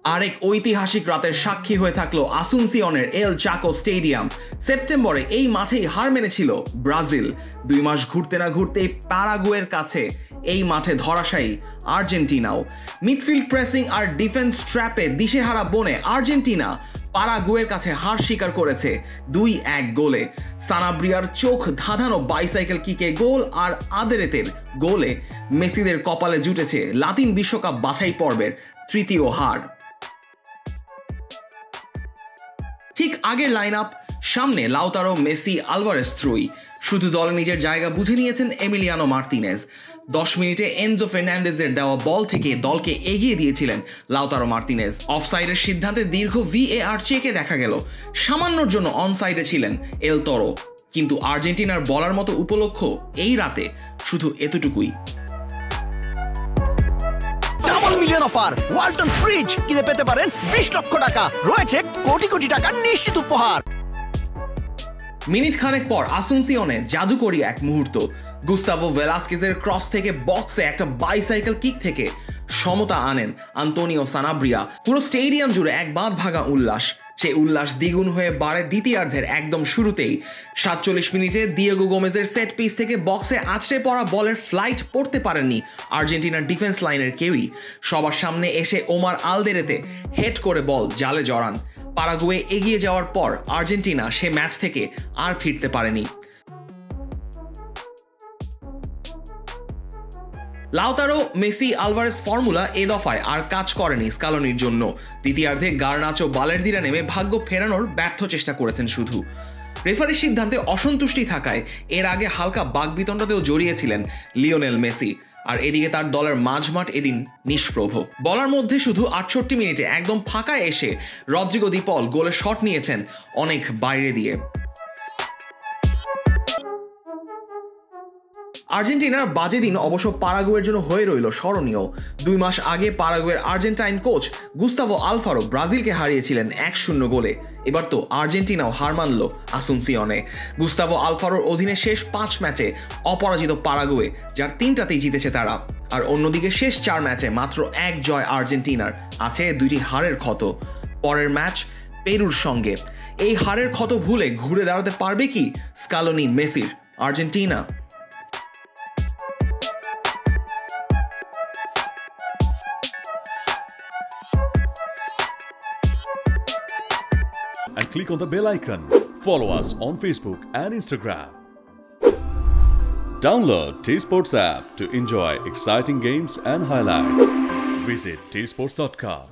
আরেক ঐতিহাসিক রাতের সাক্ষী হয়ে থাকলো আসুনসিয়নের এল চাকো স্টেডিয়াম। সেপ্টেম্বরে এই মাঠেই হার মেনেছিল ব্রাজিল। 2 মাস ঘুরতে না ঘুরতেই প্যারাগুয়ের কাছে এই মাঠে ধরাশায়ী আর্জেন্টিনাও। মিডফিল্ড প্রেসিং আর ডিফেন্স ট্র্যাপে দিশেহারা বনে আর্জেন্টিনা প্যারাগুয়ের কাছে হার স্বীকার করেছে 2-1 গোলে। সানাব্রিয়ার চোখ ধাঁধানো বাইসাইকেল কিকে গোল আর আদেরেতের গোলে মেসিদের কপালে জুটেছে লাতিন বিশ্বকাপ বাছাই পর্বের তৃতীয় হার। ঠিক আগের লাইন আপ, সামনে লাউতারো, মেসি, আলভারেজ ত্রয়ী। শুধু দলে নিজের জায়গা বুঝে নিয়েছেন এমিলিয়ানো মার্তিনেজ। 10 মিনিটে এনজো ফার্নান্ডেজের দেওয়া বল থেকে দলকে এগিয়ে দিয়েছিলেন লাউতারো মার্তিনেজ। অফসাইডের সিদ্ধান্তে দীর্ঘ VAR চেকে দেখা গেল সামান্যর জন্য অনসাইডে ছিলেন এল তোরো। কিন্তু আর্জেন্টিনার বলার মতো উপলক্ষ এই রাতে শুধু এতটুকুই। Double million offer Walton fridge কিনে পেতে পারেন 20 লক্ষ টাকা, রয়েছে কোটি কোটি টাকার নিশ্চিত উপহার। মিনিট খানেক পর আসুনসিয়নে জাদুকরী এক মুহূর্ত। গুস্তাভো ভেলাস্কেজের ক্রস থেকে বক্সে একটা বাইসাইকেল কিক থেকে সমতা আনেন আন্তোনিও সানাব্রিয়া। পুরো স্টেডিয়াম জুড়ে এক বাঁধ ভাঙা উল্লাস। সেই উল্লাস দ্বিগুণ হয়ে বাড়ে দ্বিতীয়ার্ধের একদম শুরুতেই। 47 মিনিটে দিয়েগো গোমেজের সেট পিস থেকে বক্সে আছড়ে পড়া বলের ফ্লাইট পড়তে পারেননি আর্জেন্টিনার ডিফেন্স লাইনের কেউই। সবার সামনে এসে ওমার আলদেরেতে হেড করে বল জালে জড়ান। প্যারাগুয়ে এগিয়ে যাওয়ার পর আর্জেন্টিনা সে ম্যাচ থেকে আর ফিরতে পারেনি। লাউতারো, মেসি, আলভারেজ ফর্মুলা এ দফায় আর কাজ করেনি স্কালোনির জন্য। দ্বিতীয়ার্ধে গার্নাচো বালেরদিরা নেমে ভাগ্য ফেরানোর ব্যর্থ চেষ্টা করেছেন শুধু। রেফারির সিদ্ধান্তে অসন্তুষ্টি থাকায় এর আগে হালকা বাকবিতণ্ডাতেও জড়িয়েছিলেন লিওনেল মেসি। আর এদিকে তার দলের মাঝমাঠ এদিন নিষ্প্রভ। বলার মধ্যে শুধু 68 মিনিটে একদম ফাঁকায় এসে রদ্রিগো দি পল গোলে শট নিয়েছেন অনেক বাইরে দিয়ে। আর্জেন্টিনার বাজে দিন অবশ্য প্যারাগুয়ের জন্য হয়ে রইল স্মরণীয়। 2 মাস আগে প্যারাগুয়ের আর্জেন্টাইন কোচ গুস্তাভো আলফারো ব্রাজিলকে হারিয়েছিলেন 1-0 গোলে। এবার তো আর্জেন্টিনাও হার মানল আসুনসিয়নে। গুস্তাভো আলফারোর অধীনে শেষ 5 ম্যাচে অপরাজিত প্যারাগুয়ে, যার 3টাতেই জিতেছে তারা। আর অন্যদিকে শেষ 4 ম্যাচে মাত্র 1 জয় আর্জেন্টিনার, আছে 2টি হারের ক্ষত। পরের ম্যাচ পেরুর সঙ্গে। এই হারের ক্ষত ভুলে ঘুরে দাঁড়াতে পারবে কি স্কালোনি মেসির Argentina? And click on the bell icon. Follow us on Facebook and Instagram. Download T-Sports app to enjoy exciting games and highlights. Visit tsports.com.